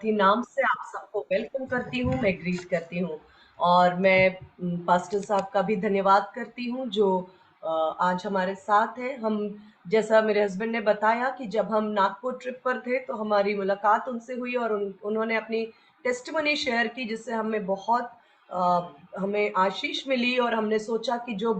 सामर्थी नाम से आप सबको वेलकम करती हूँ, मैं ग्रीट करती हूँ। और मैं पास्टर साहब का भी धन्यवाद करती हूँ जो आज हमारे साथ हैं। हम जैसा मेरे हस्बैंड ने बताया कि जब हम नागपुर ट्रिप पर थे तो हमारी मुलाकात उनसे हुई और उन्होंने अपनी टेस्टिमनी शेयर की जिससे हमें बहुत हमें आशीष मिली और हमने सोचा कि जो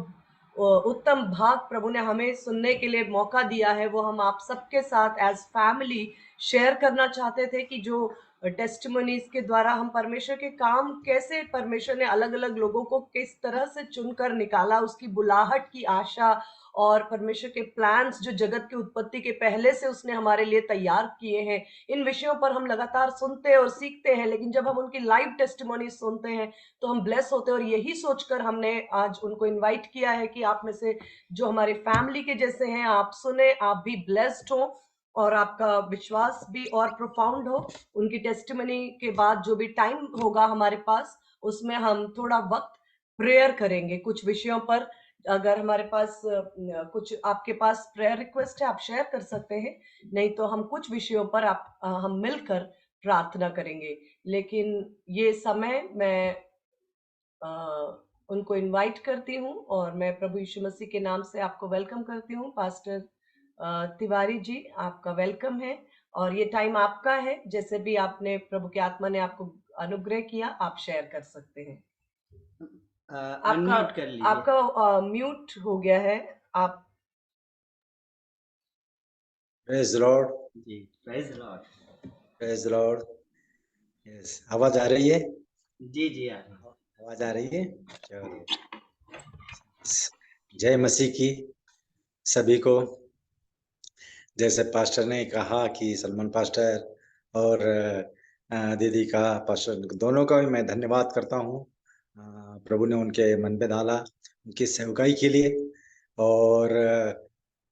उत्तम भाग प्रभु ने हमें सुनने के लिए मौका दिया है वो हम आप सबके साथ एज फैमिली शेयर करना चाहते थे कि जो टेस्टिमनीज के द्वारा हम परमेश्वर के काम कैसे परमेश्वर ने अलग अलग लोगों को किस तरह से चुनकर निकाला, उसकी बुलाहट की आशा और परमेश्वर के प्लान्स जो जगत की उत्पत्ति के पहले से उसने हमारे लिए तैयार किए हैं, इन विषयों पर हम लगातार सुनते और सीखते हैं। लेकिन जब हम उनकी लाइव टेस्टिमनी सुनते हैं तो हम ब्लेस होते हैं और यही सोचकर हमने आज उनको इनवाइट किया है कि आप में से जो हमारे फैमिली के जैसे हैं आप सुने, आप भी ब्लेस्ड हो और आपका विश्वास भी और प्रोफाउंड हो। उनकी टेस्टिमनी के बाद जो भी टाइम होगा हमारे पास उसमें हम थोड़ा वक्त प्रेयर करेंगे कुछ विषयों पर। अगर हमारे पास कुछ आपके पास प्रेयर रिक्वेस्ट है आप शेयर कर सकते हैं, नहीं तो हम कुछ विषयों पर हम मिलकर प्रार्थना करेंगे। लेकिन ये समय मैं उनको इनवाइट करती हूँ और मैं प्रभु यीशु मसीह के नाम से आपको वेलकम करती हूँ। पास्टर तिवारी जी आपका वेलकम है और ये टाइम आपका है, जैसे भी आपने प्रभु की आत्मा ने आपको अनुग्रह किया आप शेयर कर सकते हैं। अनम्यूट कर लीजिए। आपका म्यूट हो गया है आप। Praise Lord. जी praise Lord. Praise Lord. Yes, आवाज आ रही है? जी जी आवाज आ रही है। चलो, जय मसीह की सभी को। जैसे पास्टर ने कहा कि सलमान पास्टर और दीदी का पास्टर दोनों का भी मैं धन्यवाद करता हूँ। प्रभु ने उनके मन में डाला उनकी सेवकाई के लिए और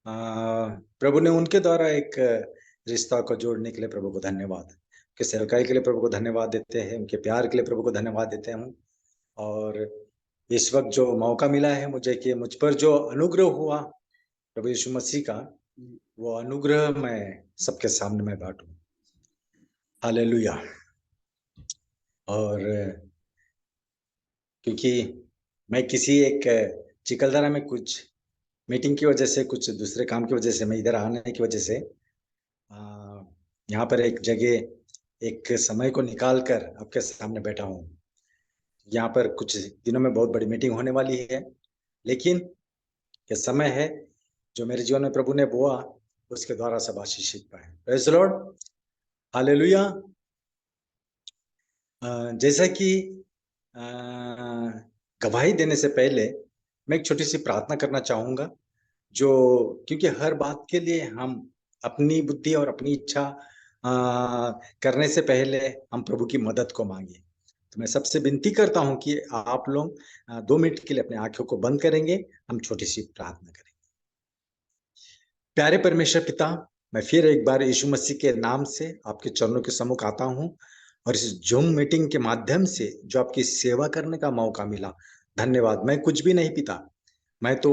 प्रभु ने उनके द्वारा एक रिश्ता को जोड़ने के लिए प्रभु को धन्यवाद। उनके सेवकाई के लिए प्रभु को धन्यवाद देते हैं, उनके प्यार के लिए प्रभु को धन्यवाद देते हैं। और इस वक्त जो मौका मिला है मुझे कि मुझ पर जो अनुग्रह हुआ प्रभु यीशु मसीह का, वो अनुग्रह मैं सबके सामने में बांटूं। हालेलुया। और क्योंकि मैं किसी एक चिकलदरा में कुछ मीटिंग की वजह से, कुछ दूसरे काम की वजह से, मैं इधर आने की वजह से यहाँ पर एक जगह एक समय को निकाल कर आपके सामने बैठा हूँ। यहाँ पर कुछ दिनों में बहुत बड़ी मीटिंग होने वाली है, लेकिन ये समय है जो मेरे जीवन में प्रभु ने बोआ उसके द्वारा सब आशीषित पाए। Praise the Lord. हालेलुया। जैसा कि गवाही देने से पहले मैं एक छोटी सी प्रार्थना करना चाहूंगा, जो क्योंकि हर बात के लिए हम अपनी बुद्धि और अपनी इच्छा करने से पहले हम प्रभु की मदद को मांगे। तो मैं सबसे विनती करता हूं कि आप लोग 2 मिनट के लिए अपने आंखों को बंद करेंगे, हम छोटी सी प्रार्थना करेंगे। प्यारे परमेश्वर पिता, मैं फिर एक बार यीशु मसीह के नाम से आपके चरणों के सम्मुख आता हूं और इस जूम मीटिंग के माध्यम से जो आपकी सेवा करने का मौका मिला, धन्यवाद। मैं कुछ भी नहीं पिता, मैं तो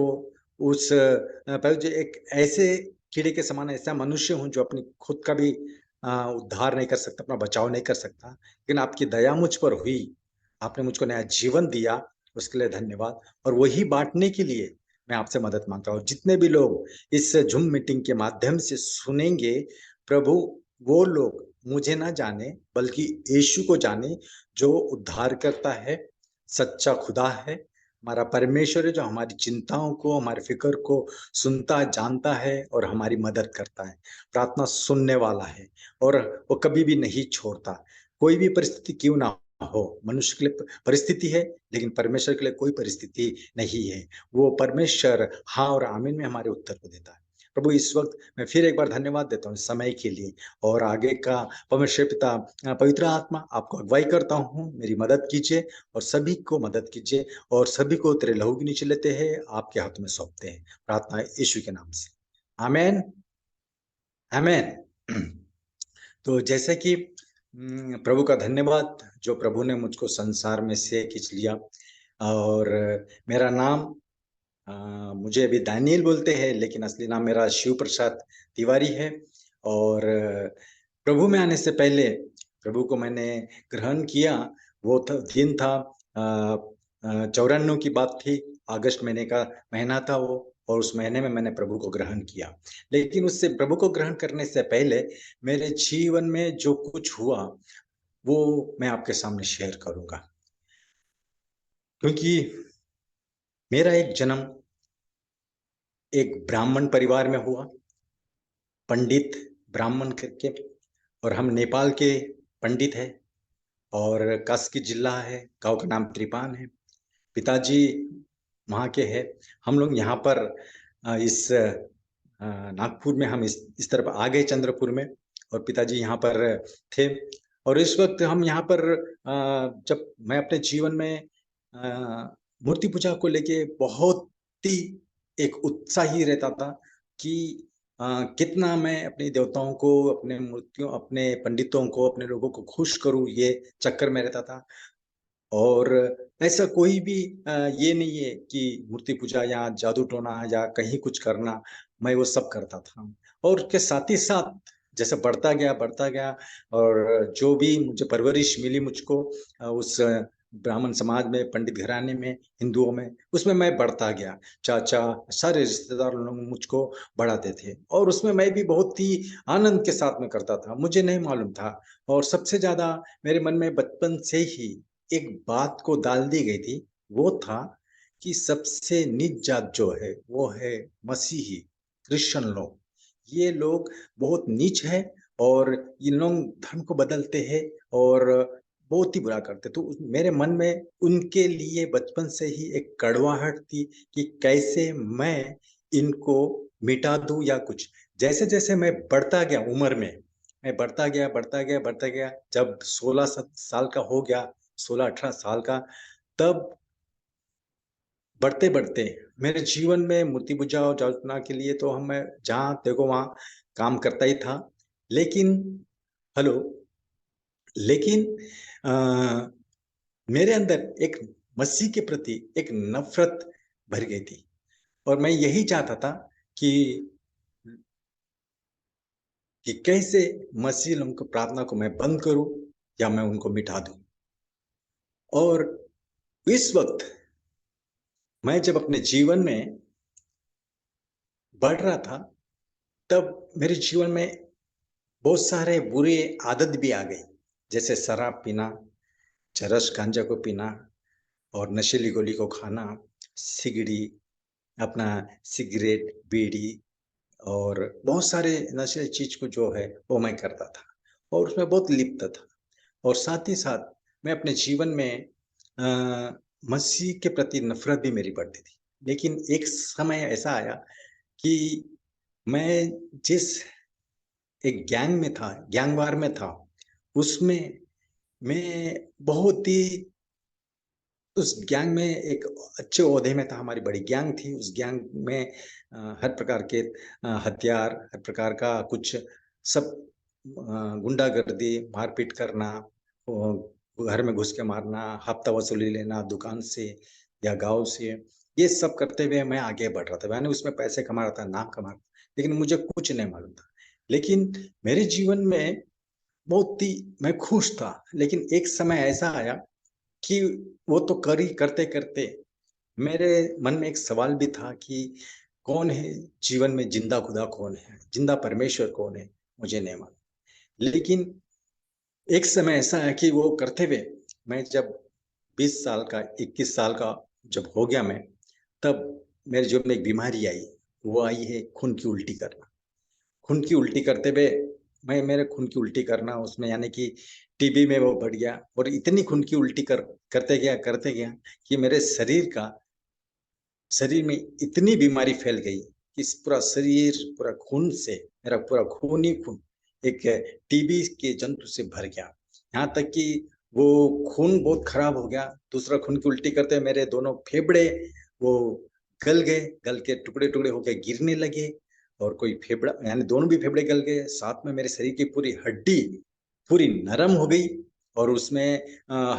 उस एक ऐसे कीड़े के समान ऐसा मनुष्य हूं जो अपनी खुद का भी उद्धार नहीं कर सकता, अपना बचाव नहीं कर सकता, लेकिन आपकी दया मुझ पर हुई, आपने मुझको नया जीवन दिया, उसके लिए धन्यवाद। और वही बांटने के लिए मैं आपसे मदद मांगता हूँ। जितने भी लोग इस जूम मीटिंग के माध्यम से सुनेंगे प्रभु, वो लोग मुझे ना जाने बल्कि यीशु को जाने, जो उद्धार करता है, सच्चा खुदा है, हमारा परमेश्वर है, जो हमारी चिंताओं को, हमारी फिक्र को सुनता, जानता है और हमारी मदद करता है, प्रार्थना सुनने वाला है और वो कभी भी नहीं छोड़ता। कोई भी परिस्थिति क्यों ना हो, मनुष्य के लिए परिस्थिति है लेकिन परमेश्वर के लिए कोई परिस्थिति नहीं है। वो परमेश्वर हाँ और आमीन में हमारे उत्तर को देता है। प्रभु, इस वक्त मैं फिर एक बार धन्यवाद देता हूँ समय के लिए, और आगे का परमेश्वर पिता पवित्र आत्मा आपको अगुवाई करता हूँ, मेरी मदद कीजिए और सभी को मदद कीजिए और सभी को तेरे लहू के नीचे लेते हैं, आपके हाथ में सौंपते हैं। प्रार्थना यीशु के नाम से, आमेन आमेन। तो जैसे कि प्रभु का धन्यवाद, जो प्रभु ने मुझको संसार में से खींच लिया और मेरा नाम मुझे अभी दानियल बोलते हैं, लेकिन असली नाम मेरा शिव प्रसाद तिवारी है। और प्रभु में आने से पहले प्रभु को मैंने ग्रहण किया, वो दिन था 94 की बात थी, अगस्त महीने का महीना था वो, और उस महीने में मैंने प्रभु को ग्रहण किया। लेकिन उससे प्रभु को ग्रहण करने से पहले मेरे जीवन में जो कुछ हुआ वो मैं आपके सामने शेयर करूंगा, क्योंकि मेरा एक जन्म एक ब्राह्मण परिवार में हुआ, पंडित ब्राह्मण करके, और हम नेपाल के पंडित हैं और कास्की जिला है, गांव का नाम त्रिपान है। पिताजी वहाँ के हैं। हम लोग यहाँ पर इस नागपुर में हम इस तरफ आ गए चंद्रपुर में, और पिताजी यहाँ पर थे। और इस वक्त हम यहाँ पर जब मैं अपने जीवन में मूर्ति पूजा को लेके बहुत ही एक उत्साही रहता था कि कितना मैं अपने देवताओं को, अपने मूर्तियों, अपने पंडितों को, अपने लोगों को खुश करूं, ये चक्कर में रहता था। और ऐसा कोई भी ये नहीं है कि मूर्ति पूजा या जादू टोना या कहीं कुछ करना, मैं वो सब करता था। और उसके साथ ही साथ जैसे बढ़ता गया, और जो भी मुझे परवरिश मिली मुझको उस ब्राह्मण समाज में, पंडित घराने में, हिंदुओं में, उसमें मैं बढ़ता गया। चाचा, सारे रिश्तेदार लोग मुझको बढ़ाते थे, और उसमें मैं भी बहुत ही आनंद के साथ में करता था, मुझे नहीं मालूम था। और सबसे ज्यादा मेरे मन में बचपन से ही एक बात को डाल दी गई थी, वो था कि सबसे नीच जात जो है वो है मसीही, क्रिश्चियन लोग। ये लोग बहुत नीच है, और इन लोग धर्म को बदलते हैं और बहुत ही बुरा करते। तो मेरे मन में उनके लिए बचपन से ही एक कड़वाहट थी कि कैसे मैं इनको मिटा दूं या कुछ। जैसे जैसे मैं बढ़ता गया उम्र में, मैं बढ़ता गया, जब 16 साल का हो गया, 16-18 साल का, तब बढ़ते बढ़ते मेरे जीवन में मूर्ति पूजा और जागरूकता के लिए तो हम, मैं जहाँ देखो वहाँ काम करता ही था। लेकिन हेलो, लेकिन आ, मेरे अंदर एक मसीह के प्रति एक नफरत भर गई थी, और मैं यही चाहता था कि कैसे मसीह लोगों को, प्रार्थना को मैं बंद करूं या मैं उनको मिटा दूं। और इस वक्त मैं जब अपने जीवन में बढ़ रहा था, तब मेरे जीवन में बहुत सारे बुरे आदत भी आ गई, जैसे शराब पीना, चरस गांजा को पीना, और नशीली गोली को खाना, सिगड़ी, अपना सिगरेट, बीड़ी, और बहुत सारे नशीली चीज को जो है वो मैं करता था, और उसमें बहुत लिप्त था। और साथ ही साथ मैं अपने जीवन में मसीह के प्रति नफरत भी मेरी बढ़ती थी। लेकिन एक समय ऐसा आया कि मैं जिस एक गैंग में था, गैंग वार में था, उसमें मैं बहुत ही, उस गैंग में एक अच्छे ओहदे में था, हमारी बड़ी गैंग थी। उस गैंग में हर प्रकार के हथियार, हर प्रकार का कुछ सब, गुंडागर्दी, मारपीट करना, घर में घुस के मारना, हफ्ता वसूली लेना दुकान से या गांव से, ये सब करते हुए मैं आगे बढ़ रहा था। मैंने उसमें पैसे कमा रहा था, नाम कमा रहा था, लेकिन मुझे कुछ नहीं मालूम था। लेकिन मेरे जीवन में बहुत ही मैं खुश था। लेकिन एक समय ऐसा आया कि वो तो करते करते मेरे मन में एक सवाल भी था कि कौन है जीवन में जिंदा खुदा, कौन है जिंदा परमेश्वर, कौन है, मुझे नहीं मालूम। लेकिन एक समय ऐसा है कि वो करते हुए मैं जब 20 साल का, 21 साल का जब हो गया मैं, तब मेरे जीवन में एक बीमारी आई। वो आई है खून की उल्टी करना। खून की उल्टी करते हुए मैं, मेरे खून की उल्टी करना, उसमें यानी कि टीबी में वो बढ़ गया, और इतनी खून की उल्टी करते गया कि मेरे शरीर में इतनी बीमारी फैल गई कि इस पूरा शरीर, पूरा खून से, मेरा पूरा खून ही खून एक टीबी के जंतु से भर गया। यहाँ तक कि वो खून बहुत खराब हो गया। दूसरा खून की उल्टी करते मेरे दोनों फेफड़े वो गल गए, गल के टुकड़े टुकड़े होकर गिरने लगे, और कोई फेफड़ा, यानी दोनों भी फेफड़े गल गए। साथ में मेरे शरीर की पूरी हड्डी पूरी नरम हो गई, और उसमें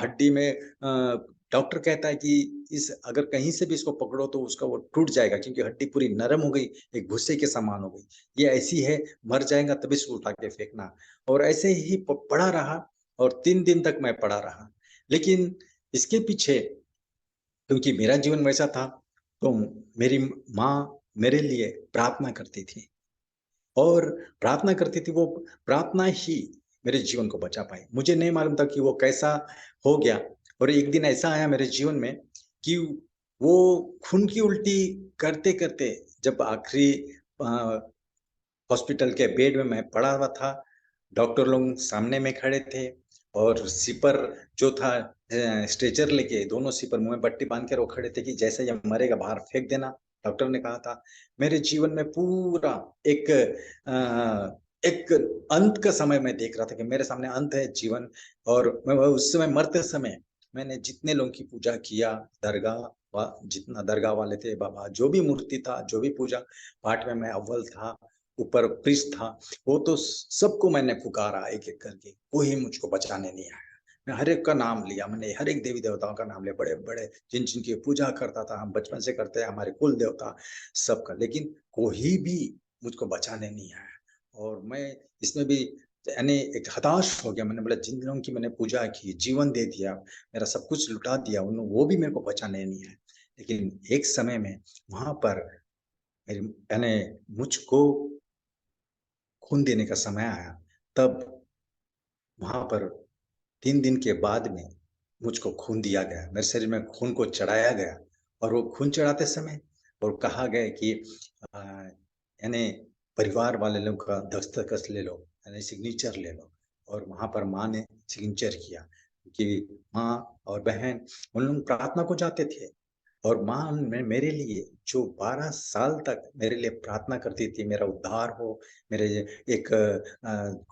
हड्डी में डॉक्टर कहता है कि इस अगर कहीं से भी इसको पकड़ो तो उसका वो टूट जाएगा, क्योंकि हड्डी पूरी नरम हो गई, एक भूसे के समान हो गई, ये ऐसी है, मर जाएगा तभी इसको उठा के फेंकना। और ऐसे ही पड़ा रहा, और 3 दिन तक मैं पड़ा रहा। लेकिन इसके पीछे, क्योंकि मेरा जीवन वैसा था, तो मेरी माँ मेरे लिए प्रार्थना करती थी, और प्रार्थना करती थी। वो प्रार्थना ही मेरे जीवन को बचा पाई। मुझे नहीं मालूम था कि वो कैसा हो गया। और एक दिन ऐसा आया मेरे जीवन में कि वो खून की उल्टी करते करते, जब आखिरी हॉस्पिटल के बेड में मैं पड़ा हुआ था, डॉक्टर लोग सामने में खड़े थे, और सिपर जो था, स्ट्रेचर लेके दोनों सिपर मुंह में पट्टी बांध कर वो खड़े थे कि जैसे ये मरेगा बाहर फेंक देना, डॉक्टर ने कहा था। मेरे जीवन में पूरा एक एक अंत का समय मैं देख रहा था कि मेरे सामने अंत है जीवन। और मैं उस समय मरते समय मैंने जितने लोगों की पूजा किया, जितना दरगाह वाले थे, बाबा जो भी मूर्ति था, जो भी पूजा पाठ में मैं अव्वल था, ऊपर प्रीस्ट था, वो तो सबको मैंने पुकारा एक एक करके, कोई मुझको बचाने नहीं आया। मैं हर एक का नाम लिया, मैंने हर एक देवी देवताओं का नाम लिया, बड़े बड़े जिन जिनकी पूजा करता था, हम बचपन से करते हैं, हमारे कुल देवता सबका, लेकिन कोई भी मुझको बचाने नहीं आया। और मैं इसमें भी यानी एक हताश हो गया। मैंने बोला, जिन लोगों की मैंने पूजा की, जीवन दे दिया, मेरा सब कुछ लुटा दिया, उन वो भी मेरे को बचाने नहीं आए। लेकिन एक समय में वहां पर मेरी यानी मुझको खून देने का समय आया। तब वहां पर 3 दिन के बाद में मुझको खून दिया गया, मेरे शरीर में खून को चढ़ाया गया। और वो खून चढ़ाते समय और कहा गया कि यानी परिवार वाले लोग का दस्तखत ले लो, यानी सिग्नेचर ले लो। और वहां पर माँ ने सिग्नेचर किया कि माँ और बहन उन लोग प्रार्थना को जाते थे, और माँ ने मेरे लिए जो 12 साल तक मेरे लिए प्रार्थना करती थी, मेरा उद्धार हो, मेरे एक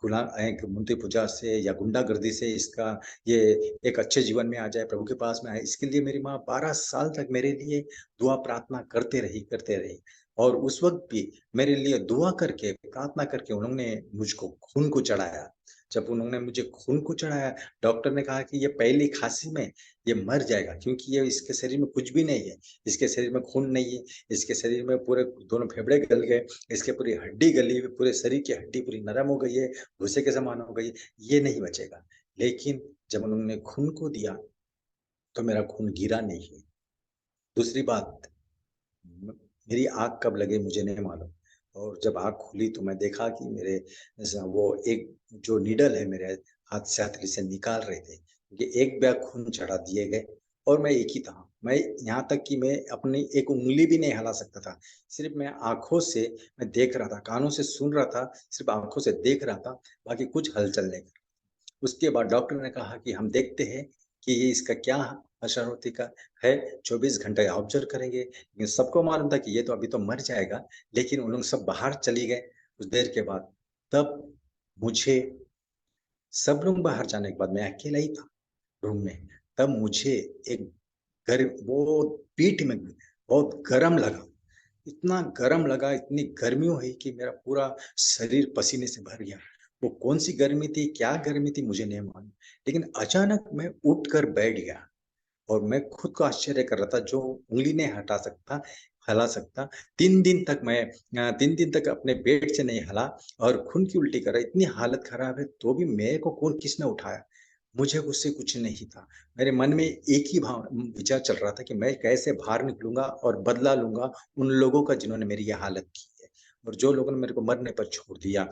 गुलाम एक मूर्ति पूजा से या गुंडागर्दी से इसका ये एक अच्छे जीवन में आ जाए, प्रभु के पास में आए, इसके लिए मेरी माँ 12 साल तक मेरे लिए दुआ प्रार्थना करते रही। और उस वक्त भी मेरे लिए दुआ करके, प्रार्थना करके उन्होंने मुझको खून को चढ़ाया। जब उन्होंने मुझे खून को चढ़ाया, डॉक्टर ने कहा कि ये पहली खांसी में ये मर जाएगा, क्योंकि ये इसके शरीर में कुछ भी नहीं है, इसके शरीर में खून नहीं है, इसके शरीर में पूरे दोनों फेफड़े गल गए, इसके पूरी हड्डी गली हुई, पूरे शरीर की हड्डी पूरी नरम हो गई है, भूसे के समान हो गई, ये नहीं बचेगा। लेकिन जब उन्होंने खून को दिया तो मेरा खून गिरा नहीं है। दूसरी बात, मेरी आग कब लगे मुझे नहीं मालूम। और जब आग खुली तो मैं देखा कि मेरे वो एक जो नीडल है मेरे हाथ से हथेली से निकाल रहे थे, क्योंकि एक बैग खून चढ़ा दिए गए। और मैं एक ही था, मैं यहाँ तक कि मैं अपनी एक उंगली भी नहीं हिला सकता था। सिर्फ मैं आंखों से मैं देख रहा था, कानों से सुन रहा था, सिर्फ आंखों से देख रहा था, बाकी कुछ हलचल नहीं। उसके बाद डॉक्टर ने कहा कि हम देखते हैं कि ये इसका क्या असर होती का है, 24 घंटे ऑब्जर्व करेंगे। लेकिन सबको मालूम था कि ये तो अभी तो मर जाएगा। लेकिन उन लोग सब बाहर चली गए कुछ देर के बाद। तब मुझे, सब लोग बाहर जाने के बाद मैं अकेला ही था रूम में। तब मुझे एक वो पीठ में बहुत गर्म लगा, इतना गर्म लगा, इतनी गर्मी हुई कि मेरा पूरा शरीर पसीने से भर गया। वो कौन सी गर्मी थी, क्या गर्मी थी, मुझे नहीं मालूम। लेकिन अचानक मैं उठकर बैठ गया, और मैं खुद को आश्चर्य कर रहा था, जो उंगली नहीं हटा सकता, हिला सकता। 3 दिन तक मैं 3 दिन तक अपने बेड से नहीं हिला, और खून की उल्टी कर रहा, इतनी हालत खराब है, तो भी मेरे को कौन किसने उठाया, मुझे उससे कुछ नहीं था। मेरे मन में एक ही भाव विचार चल रहा था कि मैं कैसे बाहर निकलूंगा और बदला लूंगा उन लोगों का जिन्होंने मेरी ये हालत की है, और जो लोगों ने मेरे को मरने पर छोड़ दिया।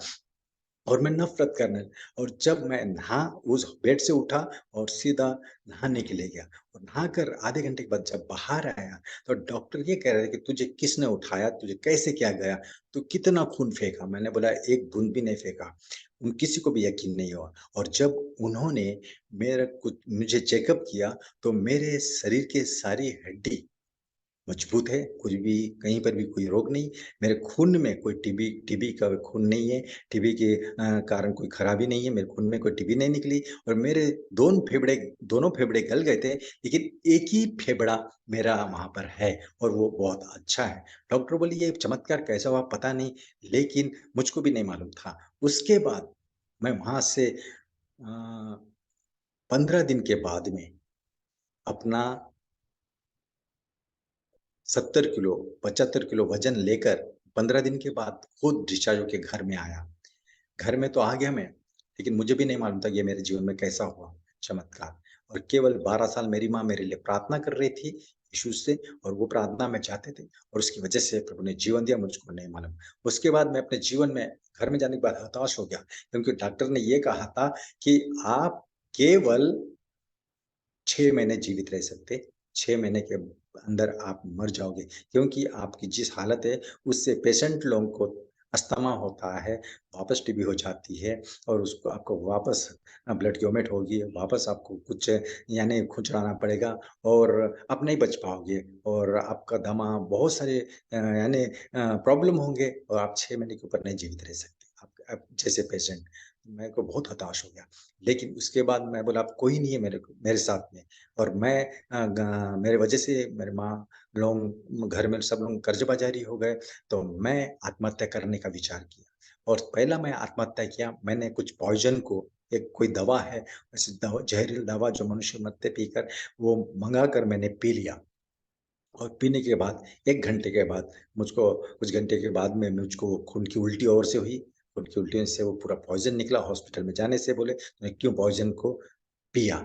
और मैं नफरत करने, और जब मैं नहा उस बेड से उठा और सीधा नहाने के लिए गया, और नहाकर आधे घंटे के बाद जब बाहर आया, तो डॉक्टर ये कह रहे थे कि तुझे किसने उठाया, तुझे कैसे क्या गया, तू कितना खून फेंका। मैंने बोला, एक बूंद भी नहीं फेंका। उन किसी को भी यकीन नहीं हुआ। और जब उन्होंने मेरा कुछ मुझे चेकअप किया, तो मेरे शरीर के सारी हड्डी मजबूत है, कुछ भी कहीं पर भी कोई रोग नहीं। मेरे खून में कोई टीबी टीबी का खून नहीं है, टीबी के कारण कोई खराबी नहीं है, मेरे खून में कोई टीबी नहीं निकली। और मेरे दोनों फेफड़े गल गए थे, लेकिन एक ही फेफड़ा मेरा वहां पर है, और वो बहुत अच्छा है। डॉक्टर बोली, ये चमत्कार कैसा हुआ पता नहीं, लेकिन मुझको भी नहीं मालूम था। उसके बाद मैं वहां से 15 दिन के बाद में अपना 70 किलो 75 किलो वजन लेकर 15 दिन के बाद खुद डिस्चार्ज होके घर में आया। घर में तो आ गया मैं, लेकिन मुझे भी नहीं मालूम था ये मेरे जीवन में कैसा हुआ चमत्कार। और केवल 12 साल मेरी माँ मेरे लिए प्रार्थना कर रही थी यीशु से, और वो प्रार्थना में चाहते थे, और उसकी वजह से प्रभु ने जीवन दिया, मुझको नहीं मालूम। उसके बाद मैं अपने जीवन में घर में जाने के बाद हताश हो गया, क्योंकि डॉक्टर ने ये कहा था कि आप केवल 6 महीने जीवित रह सकते, 6 महीने के अंदर आप मर जाओगे, क्योंकि आपकी जिस हालत है उससे पेशेंट लोगों को अस्थमा होता है, वापस टीबी हो जाती है, और उसको आपको वापस ब्लड की वॉमिट होगी, वापस आपको कुछ यानी खुजलाना पड़ेगा, और आप नहीं बच पाओगे, और आपका दमा बहुत सारे यानी प्रॉब्लम होंगे, और आप 6 महीने के ऊपर नहीं जीवित रह सकते, आप जैसे पेशेंट। मेरे को बहुत हताश हो गया। लेकिन उसके बाद मैं बोला अब कोई नहीं है मेरे साथ में, और मैं मेरे वजह से मेरे माँ लोग घर में सब लोग कर्ज बाजारी हो गए, तो मैं आत्महत्या करने का विचार किया। और पहला मैं आत्महत्या किया, मैंने कुछ पॉइजन को, एक कोई दवा है ऐसी दवा, जहरीली दवा जो मनुष्य मरते पीकर, वो मंगा कर मैंने पी लिया। और पीने के बाद 1 घंटे के बाद मुझको, कुछ घंटे के बाद में मुझको खून की उल्टी और से हुई। खून की उल्टी से वो पूरा पॉइज़न निकला। हॉस्पिटल में जाने से बोले तूने क्यों पॉइज़न को पिया?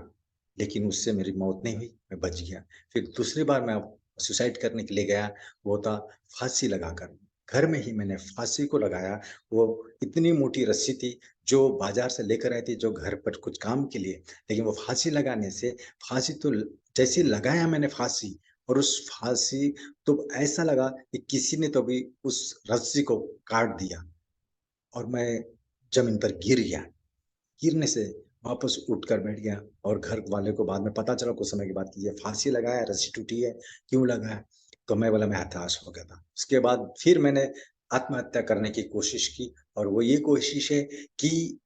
लेकिन उससे मेरी मौत नहीं हुई, मैं बच गया। फिर दूसरी बार मैं सुसाइड करने के लिए गया, वो था फांसी लगाकर। घर में ही मैंने फांसी को लगाया। वो इतनी मोटी रस्सी थी जो बाज़ार से लेकर आई थी, जो घर पर कुछ काम के लिए। लेकिन वो फांसी लगाने से, फांसी तो जैसे ही लगाया मैंने फांसी, और उस फांसी तो ऐसा लगा कि किसी ने तो अभी उस रस्सी को काट दिया, और मैं ज़मीन पर गिर गया। गिरने से वापस उठकर बैठ गया, और घर वाले को बाद में पता चला कुछ समय के बाद कि ये फांसी लगाया है, रस्सी टूटी है, क्यों लगाया? तो मैं बोला, मैं हताश हो गया था। उसके बाद फिर मैंने आत्महत्या करने की कोशिश की, और वो ये कोशिश है कि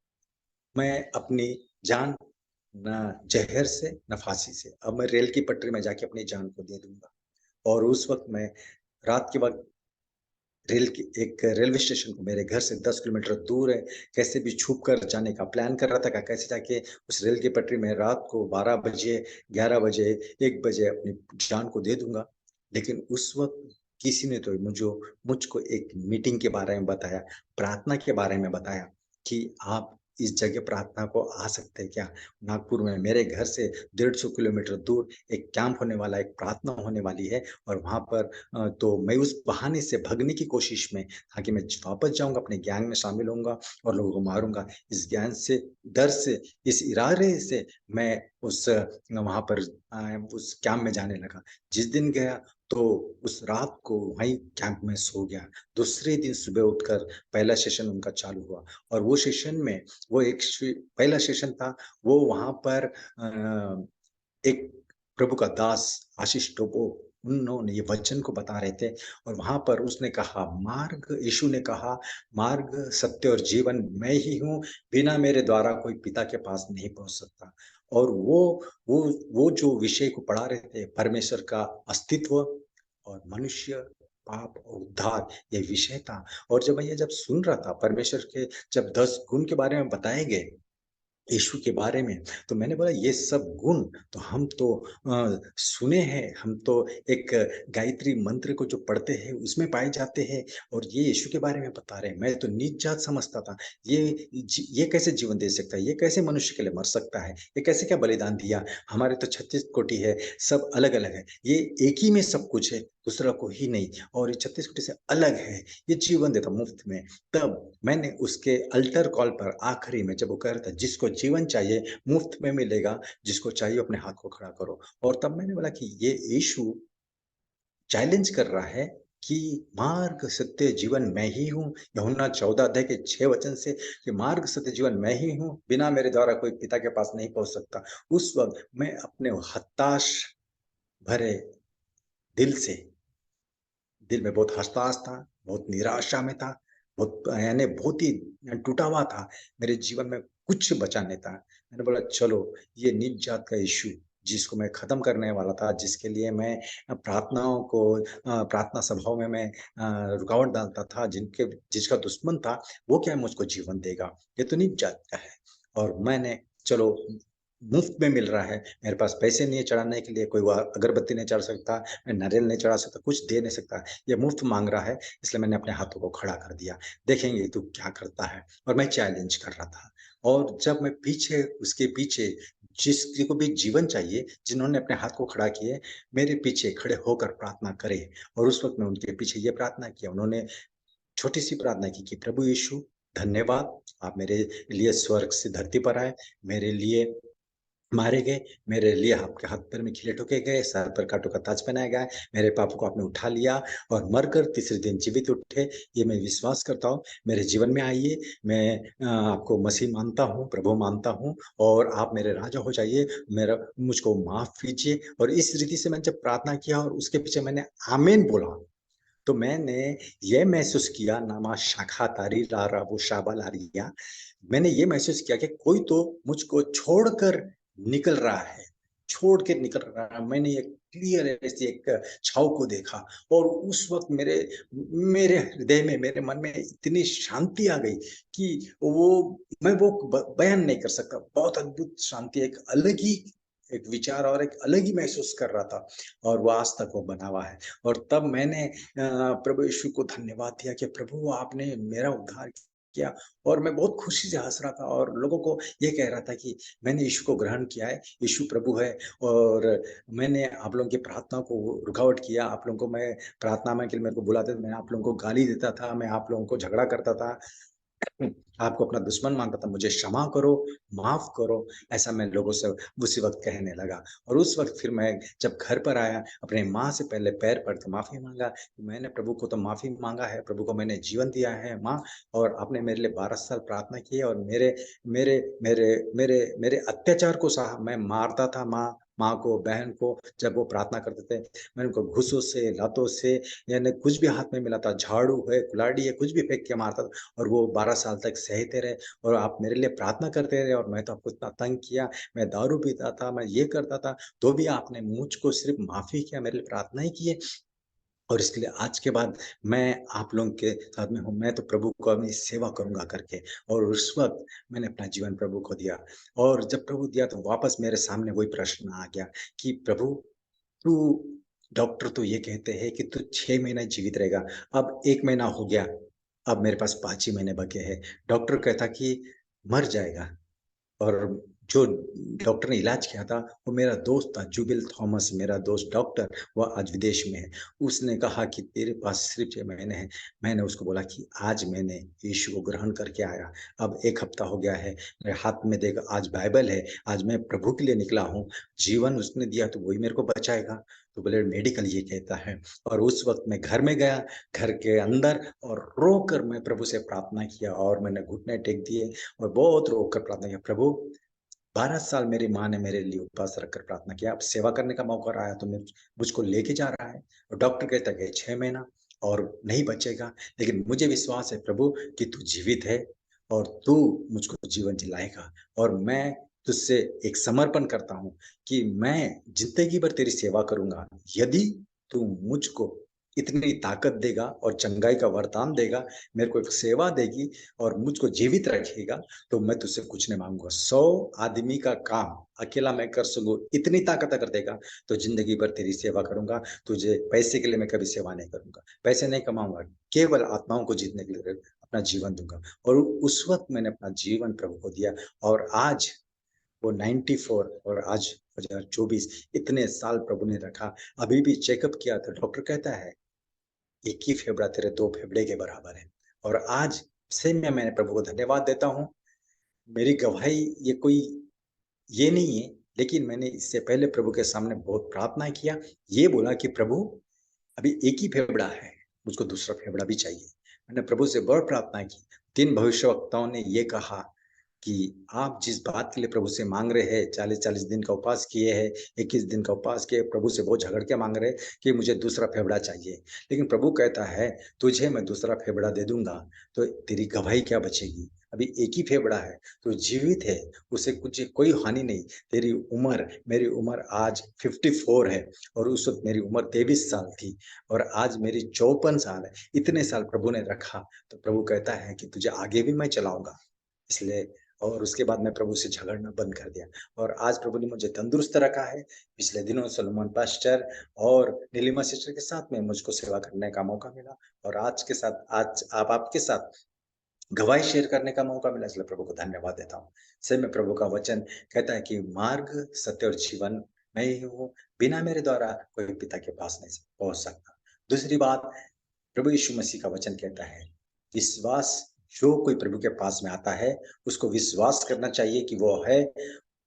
मैं अपनी जान ना ज़हर से, ना फांसी से, अब मैं रेल की पटरी में जाके अपनी जान को दे दूँगा। और उस वक़्त मैं रात के वक़्त एक रेलवे स्टेशन को मेरे घर से 10 किलोमीटर दूर है, कैसे भी छुप कर जाने का प्लान कर रहा था कि कैसे जाके उस रेल की पटरी में रात को 12 बजे, 11 बजे, 1 बजे अपनी जान को दे दूँगा। लेकिन उस वक़्त किसी ने तो मुझको एक मीटिंग के बारे में बताया, प्रार्थना के बारे में बताया कि आप इस जगह प्रार्थना को आ सकते हैं क्या? नागपुर में मेरे घर से 150 किलोमीटर दूर एक कैंप होने वाला है, एक प्रार्थना होने वाली है, और वहाँ पर तो मैं उस बहाने से भगने की कोशिश में था कि मैं वापस जाऊँगा, अपने गैंग में शामिल होऊँगा और लोगों को मारूँगा। इस ज्ञान से, डर से, इस इरादे से मैं वहाँ पर उस कैंप में जाने लगा। जिस दिन गया तो उस रात को वहीं कैंप में सो गया। दूसरे दिन सुबह उठकर पहला सेशन उनका चालू हुआ, और वो सेशन में वो एक पहला सेशन था, वो वहाँ पर एक प्रभु का दास आशीष टोपो, उन्होंने ये वचन को बता रहे थे, और वहाँ पर उसने कहा, यीशु ने कहा, मार्ग, सत्य और जीवन मैं ही हूँ, बिना मेरे द्वारा कोई पिता के पास नहीं पहुँच सकता। और वो वो जो विषय को पढ़ा रहे थे, परमेश्वर का अस्तित्व और मनुष्य, पाप और उद्धार, ये विषय था। और जब सुन रहा था, परमेश्वर के जब 10 गुण के बारे में बताए गए, यीशु के बारे में, तो मैंने बोला ये सब गुण तो हम तो सुने हैं, हम तो एक गायत्री मंत्र को जो पढ़ते हैं उसमें पाए जाते हैं, और ये यीशु के बारे में बता रहे हैं। मैं तो नीच जात समझता था, ये कैसे जीवन दे सकता है, ये कैसे मनुष्य के लिए मर सकता है, ये कैसे क्या बलिदान दिया, हमारे तो 36 कोटि है, सब अलग अलग है, ये एक ही में सब कुछ है, दूसरा कोई ही नहीं, और ये 36 कोटि से अलग है, ये जीवन देता मुफ्त में। तब मैंने उसके अल्टर कॉल पर आखिरी में जब वो कह रहा था, जिसको जीवन चाहिए मुफ्त में मिलेगा, जिसको चाहिए अपने हाथ को खड़ा करो। और तब मैंने बोला कि ये यीशु चैलेंज कर रहा है कि मार्ग, सत्य, जीवन मैं ही हूँ। यूहन्ना 14 अध्याय के 6 वचन से, कि मार्ग, सत्य, जीवन मैं ही हूँ, बिना मेरे द्वारा कोई पिता के पास नहीं पहुँच सकता। उस वक़्त मैं अपने हताश भरे दिल से, दिल में बहुत हताश था, बहुत निराशा में था, बहुत यानी बहुत ही टूटा हुआ था। मेरे जीवन में कुछ बचा नहीं था। मैंने बोला चलो, ये नीच जात का इश्यू जिसको मैं खत्म करने वाला था, जिसके लिए मैं प्रार्थना सभाओं में मैं रुकावट डालता था, जिसका दुश्मन था, वो क्या मुझको जीवन देगा? ये तो नीच जात का है। और मैंने, चलो, मुफ्त में मिल रहा है, मेरे पास पैसे नहीं है चढ़ाने के लिए, कोई वो अगरबत्ती नहीं चढ़ा सकता, मैं नारियल नहीं चढ़ा सकता, कुछ दे नहीं सकता, ये मुफ्त माँग रहा है, इसलिए मैंने अपने हाथों को खड़ा कर दिया, देखेंगे तू क्या करता है। और मैं चैलेंज कर रहा था, और जब मैं पीछे उसके पीछे जिसको को भी जीवन चाहिए, जिन्होंने अपने हाथ को खड़ा किए, मेरे पीछे खड़े होकर प्रार्थना करें। और उस वक़्त मैं उनके पीछे ये प्रार्थना किया, उन्होंने छोटी-सी प्रार्थना की कि प्रभु यीशु धन्यवाद, आप मेरे लिए स्वर्ग से धरती पर आए, मेरे लिए मारे गए, मेरे लिए आपके हाथ-पैर में खीले ठोके गए, सर पर काँटों का ताज पहनाया गया, मेरे पापों को आपने उठा लिया और मरकर तीसरे दिन जीवित उठे, ये मैं विश्वास करता हूँ। मेरे जीवन में आइए, मैं आपको मसीह मानता हूँ, प्रभु मानता हूँ और आप मेरे राजा हो जाइए, मेरा मुझको माफ़ कीजिए। और इस रीति से मैंने जब प्रार्थना किया और उसके पीछे मैंने आमीन बोला, तो मैंने ये महसूस किया नामा शाखा तारी लारा वो शाबा लारिया, मैंने ये महसूस किया कि कोई तो मुझको छोड़कर निकल रहा है, छोड़ के निकल रहा है। मैंने एक क्लियर ऐसी एक छाव को देखा और उस वक़्त मेरे मेरे हृदय में, मेरे मन में इतनी शांति आ गई कि मैं वो बयान नहीं कर सकता। बहुत अद्भुत शांति, एक अलग ही एक विचार और एक अलग ही महसूस कर रहा था और वो आज तक वो बना हुआ है। और तब मैंने प्रभु यीशु को धन्यवाद दिया कि प्रभु आपने मेरा उद्धार किया और मैं बहुत खुशी से हँस रहा था और लोगों को ये कह रहा था कि मैंने यीशु को ग्रहण किया है, यीशु प्रभु है। और मैंने आप लोगों की प्रार्थना को रुकावट किया, आप लोगों को मैं प्रार्थना में के लिए मेरे को बुलाते थे, मैं आप लोगों को गाली देता था, मैं आप लोगों को झगड़ा करता था। आपको अपना दुश्मन मानता था, मुझे क्षमा करो, माफ़ करो, ऐसा मैं लोगों से उसी वक़्त कहने लगा। और उस वक़्त फिर मैं जब घर पर आया, अपने माँ से पहले पैर पड़ के माफ़ी माँगा। मैंने प्रभु को तो माफ़ी माँगा है, प्रभु को मैंने जीवन दिया है माँ, और आपने मेरे लिए 12 साल प्रार्थना की है और मेरे मेरे मेरे मेरे मेरे अत्याचार को सहा। मैं मारता था माँ को, बहन को, जब वो प्रार्थना करते थे। मैं उनको घूँसों से, लातों से, यानी कुछ भी हाथ में मिला था, झाड़ू है, कुल्हाड़ी है, कुछ भी फेंक के मारता था। और वो 12 साल तक सहते रहे और आप मेरे लिए प्रार्थना करते रहे और मैं तो आपको इतना तंग किया, मैं दारू पीता था, मैं ये करता था, तो भी आपने मुझको सिर्फ़ माफ़ी किया, मेरे लिए प्रार्थना ही की है। और इसके लिए आज के बाद मैं आप लोगों के साथ में हूँ, मैं तो प्रभु को अपनी सेवा करूँगा करके। और उस वक़्त मैंने अपना जीवन प्रभु को दिया और जब प्रभु दिया तो वापस मेरे सामने वही प्रश्न आ गया कि प्रभु, तू डॉक्टर तो ये कहते हैं कि तू 6 महीने जीवित रहेगा, अब 1 महीना हो गया, अब मेरे पास 5 ही महीने बचे हैं। डॉक्टर कहता कि मर जाएगा। और जो डॉक्टर ने इलाज किया था, वो मेरा दोस्त था, जुबिल थॉमस, मेरा दोस्त डॉक्टर, वो आज विदेश में है। उसने कहा कि तेरे पास सिर्फ़ 6 महीने हैं। मैंने उसको बोला कि आज मैंने यीशु को ग्रहण करके आया, अब 1 हफ्ता हो गया है, मेरे हाथ में देख आज बाइबल है, आज मैं प्रभु के लिए निकला हूँ, जीवन उसने दिया तो वही मेरे को बचाएगा। तो बोले मेडिकल ये कहता है। और उस वक़्त मैं घर में गया, घर के अंदर, और रोकर मैं प्रभु से प्रार्थना किया और मैंने घुटने टेक दिए और बहुत रोक कर प्रार्थना किया, प्रभु 12 साल मेरी माँ ने मेरे लिए उपवास रखकर प्रार्थना किया, अब सेवा करने का मौका आया तो मुझको लेके जा रहा है। और डॉक्टर कहता है कि 6 महीना और नहीं बचेगा, लेकिन मुझे विश्वास है प्रभु कि तू जीवित है और तू मुझको जीवन दिलाएगा। और मैं तुझसे एक समर्पण करता हूँ कि मैं ज़िंदगी भर तेरी सेवा करूँगा। यदि तू मुझको इतनी ताकत देगा और चंगाई का वरदान देगा, मेरे को एक सेवा देगी और मुझको जीवित रखेगा, तो मैं तुझसे कुछ नहीं माँगूँगा। 100 आदमी का काम अकेला मैं कर सकूँ, इतनी ताकत अगर देगा, तो ज़िंदगी भर तेरी सेवा करूँगा। तुझे पैसे के लिए मैं कभी सेवा नहीं करूँगा। पैसे नहीं कमाऊँगा, केवल आत्माओं को जीतने के लिए अपना जीवन दूँगा। और उस वक़्त मैंने अपना जीवन प्रभु को दिया और आज वो 94 और आज 2024, इतने साल प्रभु ने रखा। अभी भी चेकअप किया तो डॉक्टर कहता है, एक ही फेफड़ा तेरे 2 फेफड़े के बराबर है। और आज से मैं प्रभु को धन्यवाद देता हूँ। मेरी गवाही ये कोई ये नहीं है, लेकिन मैंने इससे पहले प्रभु के सामने बहुत प्रार्थना किया। ये बोला कि प्रभु, अभी एक ही फेफड़ा है, मुझको दूसरा फेफड़ा भी चाहिए। मैंने प्रभु से बहुत प्रार्थना की। 3 भविष्यवक्ताओं ने ये कहा कि आप जिस बात के लिए प्रभु से माँग रहे हैं, 40-40 दिन का उपवास किए हैं, 21 दिन का उपवास किए, प्रभु से बहुत झगड़ के माँग रहे हैं कि मुझे दूसरा फेफड़ा चाहिए। लेकिन प्रभु कहता है, तुझे मैं दूसरा फेफड़ा दे दूँगा, तो तेरी गवाही क्या बचेगी? अभी एक ही फेफड़ा है, तो जीवित है, उसे कुछ कोई हानि नहीं। तेरी उम्र, मेरी उम्र आज 54 है और उस वक़्त मेरी उम्र 23 साल थी और आज मेरी 54 साल है। इतने साल प्रभु ने रखा, तो प्रभु कहता है कि तुझे आगे भी मैं चलाऊँगा। इसलिए और उसके बाद मैं प्रभु से झगड़ना बंद कर दिया और आज प्रभु ने मुझे तंदुरुस्त रखा है। पिछले दिनों सलोमन पास्टर और नीलिमा सिस्टर के साथ में मुझको सेवा करने का मौका मिला और आज के साथ आज आप आपके साथ गवाही शेयर करने का मौका मिला, इसलिए प्रभु को धन्यवाद देता हूँ। सही में प्रभु का वचन कहता है कि मार्ग, सत्य और जीवन मैं ही हूँ, बिना मेरे द्वारा कोई पिता के पास नहीं पहुंच सकता। दूसरी बात, प्रभु यीशु मसीह का वचन कहता है, विश्वास, जो कोई प्रभु के पास में आता है उसको विश्वास करना चाहिए कि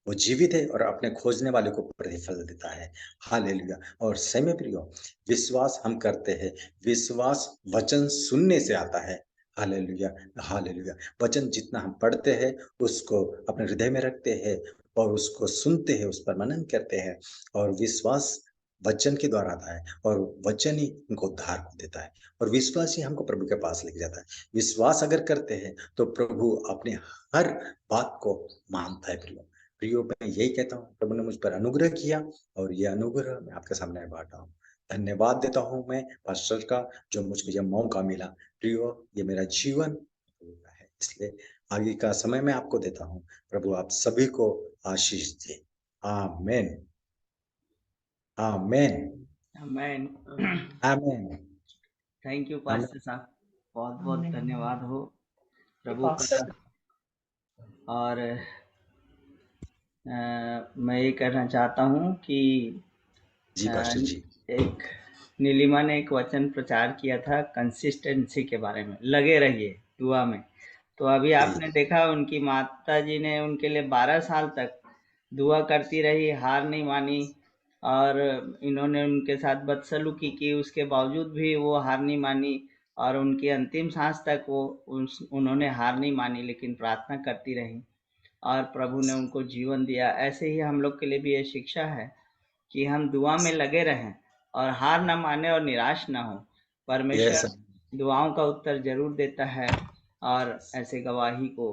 वो जीवित है और अपने खोजने वाले को प्रतिफल देता है। हालेलुया। और सही में प्रियो, विश्वास हम करते हैं, विश्वास वचन सुनने से आता है। Hallelujah, hallelujah. वचन जितना हम पढ़ते हैं, उसको अपने हृदय में रखते हैं और उसको सुनते हैं, उस पर मनन करते हैं, और विश्वास वचन के द्वारा आता है, और वचन ही हमको उद्धार को देता है, और विश्वास ही हमको प्रभु के पास लेके जाता है। विश्वास अगर करते हैं तो प्रभु अपने हर बात को मानता है। प्रियो, मैं यही कहता हूँ, प्रभु ने मुझ पर अनुग्रह किया और ये अनुग्रह मैं आपके सामने बांटा हूँ। धन्यवाद देता हूँ मैं पास्टर का, जो मुझको यह मौका मिला। प्रियो, ये मेरा जीवन प्रभु का है, इसलिए आगे का समय मैं आपको देता हूँ। प्रभु आप सभी को आशीष दे। आमेन, amen, amen. Amen. Thank you pastor साहब, बहुत बहुत धन्यवाद हो प्रभु का। और मैं ये कहना चाहता हूँ कि जी पास्टर जी। एक नीलिमा ने एक वचन प्रचार किया था कंसिस्टेंसी के बारे में, लगे रहिए दुआ में। तो अभी आपने देखा उनकी माता जी ने उनके लिए 12 साल तक दुआ करती रही, हार नहीं मानी, और इन्होंने उनके साथ बदसलूकी की, उसके बावजूद भी वो हार नहीं मानी, और उनकी अंतिम सांस तक वो उन्होंने हार नहीं मानी, लेकिन प्रार्थना करती रही और प्रभु ने उनको जीवन दिया। ऐसे ही हम लोग के लिए भी ये शिक्षा है कि हम दुआ में लगे रहें और हार ना माने और निराश ना हो। परमेश्वर दुआओं का उत्तर जरूर देता है और ऐसे गवाही को,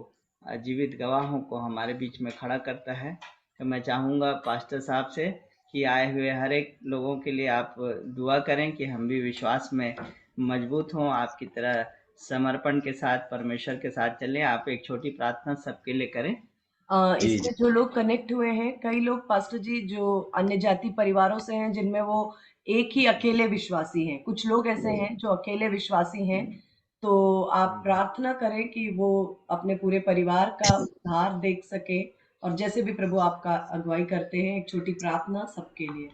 जीवित गवाहों को हमारे बीच में खड़ा करता है। तो मैं चाहूँगा पास्टर साहब से कि आए हुए हर एक लोगों के लिए आप दुआ करें कि हम भी विश्वास में मजबूत हों, आपकी तरह समर्पण के साथ परमेश्वर के साथ चलें। आप एक छोटी प्रार्थना सबके लिए करें। इसमें जो लोग कनेक्ट हुए हैं, कई लोग पास्टर जी जो अन्य जाति परिवारों से हैं, जिनमें वो एक ही अकेले विश्वासी हैं। कुछ लोग ऐसे हैं जो अकेले विश्वासी हैं, तो आप प्रार्थना करें कि वो अपने पूरे परिवार का उद्धार देख सके, और जैसे भी प्रभु आपका अगुवाई करते हैं, एक छोटी प्रार्थना सबके लिए।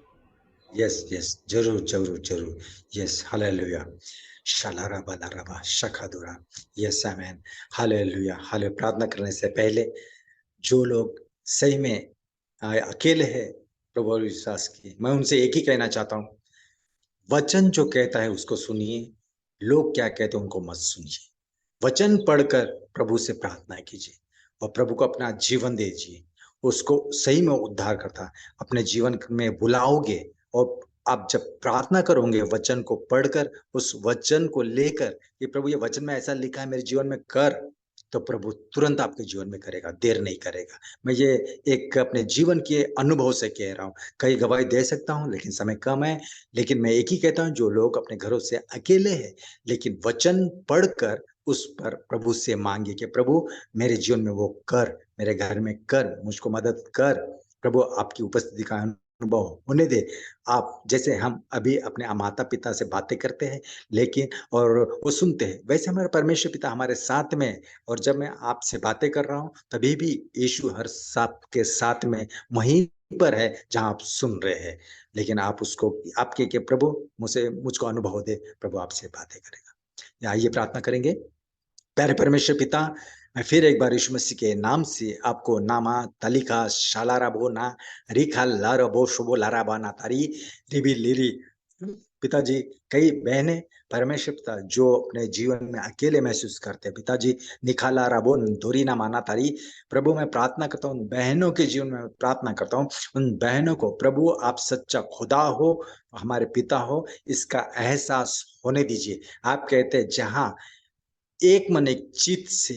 यस यस, जरूर जरूर जरूर। Yes, hallelujah. शालारा बालाराबा शखादुरा। Yes amen. हालेलुया, हाले। प्रार्थना करने से पहले जो लोग सही में अकेले हैं प्रभु और विश्वास की, मैं उनसे एक ही कहना चाहता हूँ, वचन जो कहता है उसको सुनिए, लोग क्या कहते हैं उनको मत सुनिए। वचन पढ़कर प्रभु से प्रार्थना कीजिए और प्रभु को अपना जीवन दीजिए, उसको सही में उद्धार करता है। अपने जीवन में बुलाओगे और आप जब प्रार्थना करोगे वचन को पढ़कर, उस वचन को लेकर कि प्रभु ये वचन में ऐसा लिखा है मेरे जीवन में कर, तो प्रभु तुरंत आपके जीवन में करेगा, देर नहीं करेगा। मैं ये एक अपने जीवन के अनुभव से कह रहा हूँ। कई गवाही दे सकता हूँ लेकिन समय कम है, लेकिन मैं एक ही कहता हूँ, जो लोग अपने घरों से अकेले हैं लेकिन वचन पढ़कर उस पर प्रभु से मांगे कि प्रभु मेरे जीवन में वो कर, मेरे घर में कर, मुझको मदद कर। प्रभु आपकी उपस्थिति का अनुभव होने दे। आप जैसे हम अभी अपने माता पिता से बातें करते हैं लेकिन और वो सुनते हैं, वैसे हमारा परमेश्वर पिता हमारे साथ में, और जब मैं आपसे बातें कर रहा हूँ तभी भी यीशु हर साथ के साथ में वहीं पर है जहां आप सुन रहे हैं। लेकिन आप उसको आपके के प्रभु मुझको अनुभव दे, प्रभु आपसे बातें करेगा। आइए प्रार्थना करेंगे। प्यारे परमेश्वर पिता, मैं फिर एक बार यीशु मसीह के नाम से आपको नामा तलिका शालारा बो ना रिखा लारा बो शुभो लारा बाना तारी रिबी लिरी। पिताजी, कई बहनें परमेश्वर पिता जो अपने जीवन में अकेले महसूस करते हैं, पिताजी निखाला राबो धोरी ना माना तारी। प्रभु मैं प्रार्थना करता हूँ, बहनों के जीवन में प्रार्थना करता हूँ, उन बहनों को प्रभु आप सच्चा खुदा हो, हमारे पिता हो, इसका एहसास होने दीजिए। आप कहते हैं जहां एक मन एक चित्त से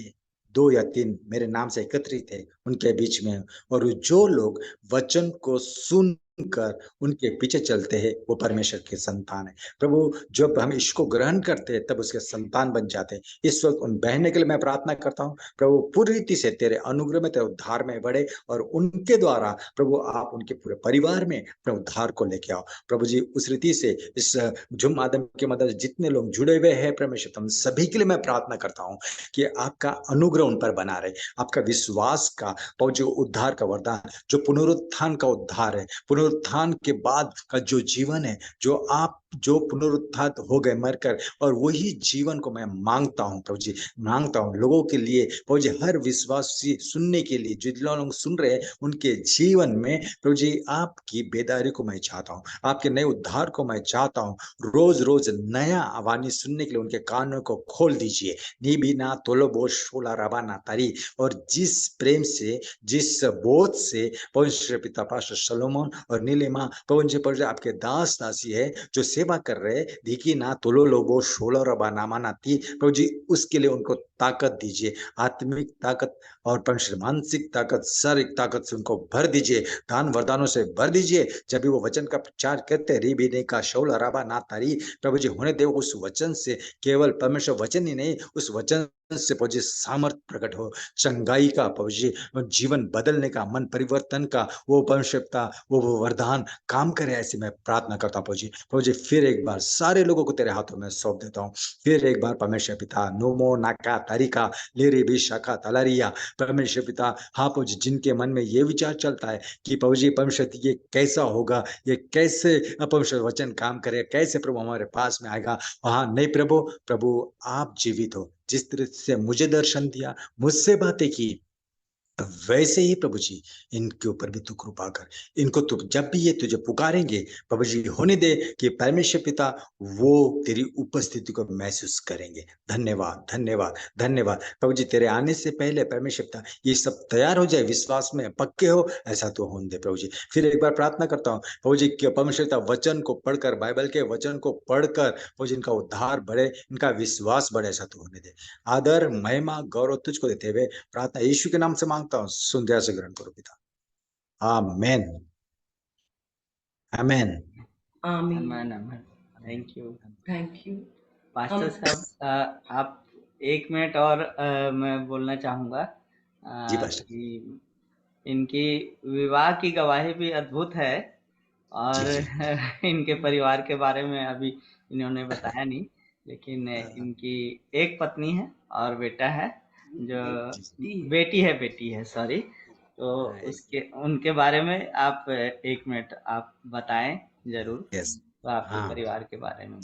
2 या 3 मेरे नाम से एकत्रित है उनके बीच में, और जो लोग वचन को सुन कर उनके पीछे चलते हैं, वो परमेश्वर के संतान है। प्रभु जब हम इसको ग्रहण करते हैं तब उसके संतान बन जाते हैं। इस वक्त उन बहनों के लिए मैं प्रार्थना करता हूँ, प्रभु पूरी रीति से तेरे अनुग्रह में, तेरे उद्धार में बढ़े, और उनके द्वारा प्रभु आप उनके पूरे परिवार में अपने उद्धार को लेके आओ। प्रभु जी उस रीति से इस जुम आदम की मदद से जितने लोग जुड़े हुए हैं परमेश्वर, तुम सभी के लिए मैं प्रार्थना करता हूँ कि आपका अनुग्रह उन पर बना रहे, आपका विश्वास का और जो उद्धार का वरदान, जो पुनरुत्थान का उद्धार है, पुनरुत्थान के बाद का जो जीवन है, जो आप जो पुनरुत्थान हो गए मरकर, और वही जीवन को मैं मांगता हूं प्रभु जी, मांगता हूं लोगों के लिए प्रभु जी, हर विश्वासी सुनने के लिए, जो लोग सुन रहे हैं उनके जीवन में प्रभु जी आपकी बेदारी को मैं चाहता हूं, आपके नए उद्धार को मैं चाहता हूं। रोज रोज नया वाणी सुनने के लिए उनके कानों को खोल दीजिए। निबिना तोलोबो शोला रबाना तारी, और जिस प्रेम से, जिस बोध से पवित्र पिता पास्टर सलोमन और नीलिमा पवन जी पर आपके दास दासी है जो सेवा कर रहे, धिकी ना तोलो लोबो शोलो रबा नामा नाती, प्रभु जी उसके लिए उनको ताकत दीजिए, आत्मिक ताकत और परमेश्वर मानसिक ताकत, शारीरिक ताकत से उनको भर दीजिए, दान वरदानों से भर दीजिए। जब भी वो वचन का प्रचार करते री भी का शौल अराबा ना तारी, प्रभु जी होने दे उस वचन से केवल परमेश्वर वचन ही नहीं, उस वचन से प्रभु जी सामर्थ प्रकट हो, चंगाई का प्रभु जी, जीवन बदलने का, मन परिवर्तन का वो परमेश्वरता, वो वरदान काम करे, ऐसे मैं प्रार्थना करता हूँ प्रभु जी। फिर एक बार सारे लोगों को तेरे हाथों में सौंप देता हूँ। फिर एक बार परमेश्वर पिता नोमो नाका तारिका लेरे भी शाखा तलारिया, परमेश्वर पिता हाँ प्रभु जी, जिनके मन में ये विचार चलता है कि प्रभु जी परमेश्वर ये कैसा होगा, ये कैसे परमेश्वर वचन काम करे, कैसे प्रभु हमारे पास में आएगा, हाँ नहीं प्रभु, प्रभु आप जीवित हो, जिस तरह से मुझे दर्शन दिया, मुझसे बातें की, वैसे ही प्रभु जी इनके ऊपर भी तू कृपा कर। इनको तू जब भी ये तुझे पुकारेंगे प्रभु जी, होने दे कि परमेश्वर पिता वो तेरी उपस्थिति को महसूस करेंगे। धन्यवाद धन्यवाद धन्यवाद प्रभु जी, तेरे आने से पहले परमेश्वर पिता ये सब तैयार हो जाए, विश्वास में पक्के हो, ऐसा तो होने दे प्रभु जी। फिर एक बार प्रार्थना करता हूँ प्रभु जी कि परमेश्वर पिता वचन को पढ़कर, बाइबल के वचन को पढ़कर प्रभु जी इनका उद्धार बढ़े, इनका विश्वास बढ़े, ऐसा तो होने दे। आदर महिमा गौरव तुझको देते हुए प्रार्थना यीशु के नाम से मांगता हूँ, सुन दया से ग्रहण करो पिता। आमेन आमेन आमीन। Amen amen. Thank you. Thank you. Pastor साहब, आप 1 मिनट और मैं बोलना चाहूँगा जी पास्टर कि इनकी विवाह की गवाही भी अद्भुत है, जी और जी इनके परिवार के बारे में अभी इन्होंने बताया नहीं, लेकिन इनकी एक पत्नी है और बेटा है, जो बेटी है सॉरी। तो उसके उनके बारे में आप 1 मिनट आप बताएं जरूर, यस तो आपके हाँ परिवार के बारे में।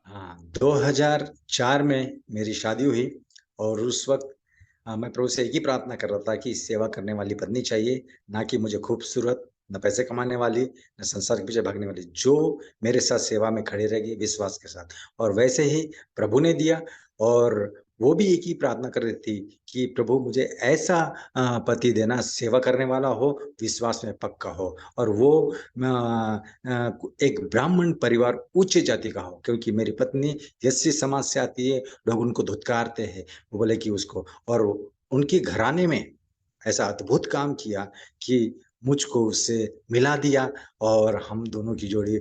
हाँ 2004 में मेरी शादी हुई, और उस वक्त मैं प्रभु से एक ही प्रार्थना कर रहा था कि सेवा करने वाली पत्नी चाहिए, ना कि मुझे खूबसूरत, न पैसे कमाने वाली, न संसार के पीछे भागने वाली, जो मेरे साथ सेवा में खड़ी रहेगी विश्वास के साथ। और वैसे ही प्रभु ने दिया, और वो भी एक ही प्रार्थना कर रही थी कि प्रभु मुझे ऐसा पति देना, सेवा करने वाला हो, विश्वास में पक्का हो, और वो एक ब्राह्मण परिवार उच्च जाति का हो, क्योंकि मेरी पत्नी यस्सी समाज से आती है, लोग उनको धुतकारते हैं, वो बोले कि उसको, और उनके घराने में ऐसा अद्भुत काम किया कि मुझको उससे मिला दिया, और हम दोनों की जोड़ी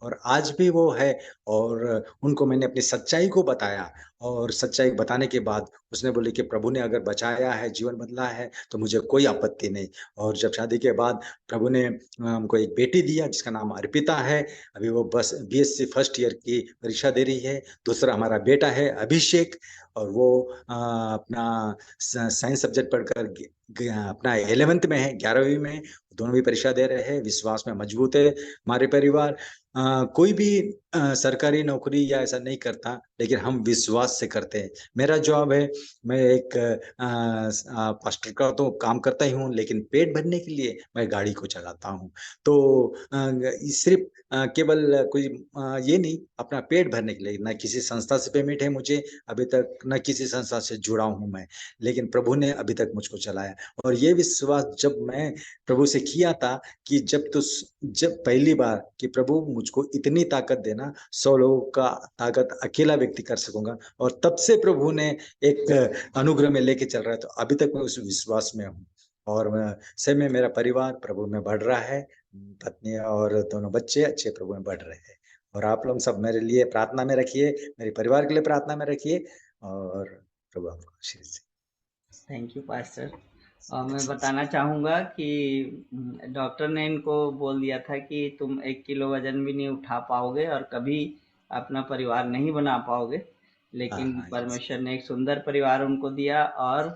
और आज भी वो है। और उनको मैंने अपनी सच्चाई को बताया, और सच्चाई बताने के बाद उसने बोली कि प्रभु ने अगर बचाया है, जीवन बदला है, तो मुझे कोई आपत्ति नहीं। और जब शादी के बाद प्रभु ने हमको एक बेटी दिया जिसका नाम अर्पिता है, अभी वो बस बीएससी फर्स्ट ईयर की परीक्षा दे रही है। दूसरा हमारा बेटा है अभिषेक, और वो अपना साइंस सब्जेक्ट पढ़कर अपना 11th में है, 11वीं में, दोनों भी परीक्षा दे रहे हैं। विश्वास में मजबूत है हमारे परिवार। कोई भी सरकारी नौकरी या ऐसा नहीं करता, लेकिन हम विश्वास से करते हैं। मेरा जॉब है, मैं एक पास्टर का तो काम करता ही हूँ, लेकिन पेट भरने के लिए मैं गाड़ी को चलाता हूँ। तो सिर्फ केवल कोई ये नहीं, अपना पेट भरने के लिए, ना किसी संस्था से पेमेंट है मुझे अभी तक, ना किसी संस्था से जुड़ा हूँ मैं, लेकिन प्रभु ने अभी तक मुझको चलाया। और ये विश्वास जब मैं प्रभु से किया था कि जब पहली बार कि प्रभु मुझको इतनी ताकत देना, 100 लोगों का ताकत अकेला व्यक्ति कर सकूंगा, और तब से प्रभु ने एक अनुग्रह में लेके चल रहा है, तो अभी तक मैं उस विश्वास में हूँ। और से में मेरा परिवार प्रभु में बढ़ रहा है, पत्नी और दोनों बच्चे अच्छे प्रभु में बढ़ रहे हैं। और आप लोग सब मेरे लिए प्रार्थना में रखिए, मेरे परिवार के लिए प्रार्थना में रखिए, और प्रभु आपको आशीष दे। Thank you pastor. और मैं बताना चाहूँगा कि डॉक्टर ने इनको बोल दिया था कि तुम 1 किलो वजन भी नहीं उठा पाओगे और कभी अपना परिवार नहीं बना पाओगे, लेकिन हाँ, परमेश्वर ने एक सुंदर परिवार उनको दिया। और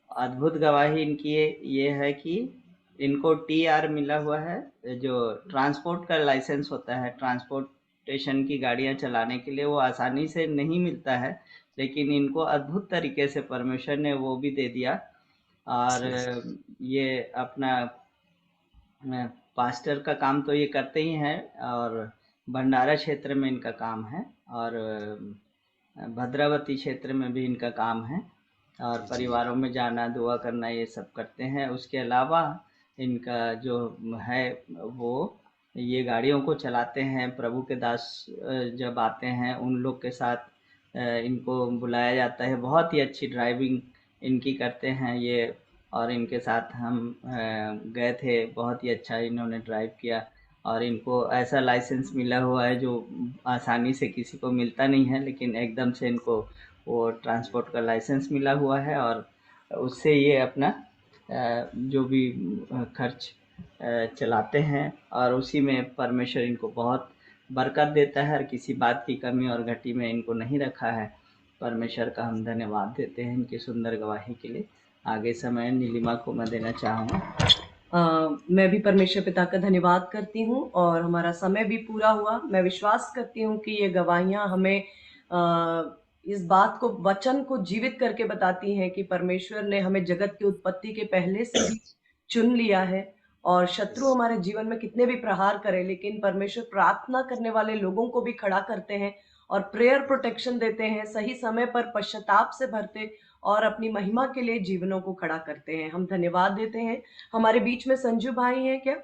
अद्भुत गवाही इनकी ये है कि इनको TR मिला हुआ है, जो ट्रांसपोर्ट का लाइसेंस होता है, ट्रांसपोर्टेशन की गाड़ियां चलाने के लिए। वो आसानी से नहीं मिलता है, लेकिन इनको अद्भुत तरीके से परमेश्वर ने वो भी दे दिया। और ये अपना पास्टर का काम तो ये करते ही हैं, और भंडारा क्षेत्र में इनका काम है, और भद्रावती क्षेत्र में भी इनका काम है, और परिवारों में जाना, दुआ करना, ये सब करते हैं। उसके अलावा इनका जो है वो ये गाड़ियों को चलाते हैं। प्रभु के दास जब आते हैं उन लोग के साथ इनको बुलाया जाता है। बहुत ही अच्छी ड्राइविंग इनकी करते हैं ये, और इनके साथ हम गए थे। बहुत ही अच्छा इन्होंने ड्राइव किया, और इनको ऐसा लाइसेंस मिला हुआ है जो आसानी से किसी को मिलता नहीं है, लेकिन एकदम से इनको वो ट्रांसपोर्ट का लाइसेंस मिला हुआ है, और उससे ये अपना जो भी खर्च चलाते हैं, और उसी में परमेश्वर इनको बहुत बरकत देता है, और किसी बात की कमी और घटी में इनको नहीं रखा है। परमेश्वर का हम धन्यवाद देते हैं इनकी सुंदर गवाही के लिए। आगे समय नीलिमा को मैं देना चाहूँगा। मैं भी परमेश्वर पिता का धन्यवाद करती हूँ, और हमारा समय भी पूरा हुआ। मैं विश्वास करती हूँ कि ये गवाहियाँ हमें इस बात को, वचन को जीवित करके बताती हैं कि परमेश्वर ने हमें जगत की उत्पत्ति के पहले से ही चुन लिया है। और शत्रु हमारे जीवन में कितने भी प्रहार करे, लेकिन परमेश्वर प्रार्थना करने वाले लोगों को भी खड़ा करते हैं और प्रेयर प्रोटेक्शन देते हैं, सही समय पर पश्चाताप से भरते और अपनी महिमा के लिए जीवनों को खड़ा करते हैं। हम धन्यवाद देते हैं। हमारे बीच में संजू भाई हैं क्या?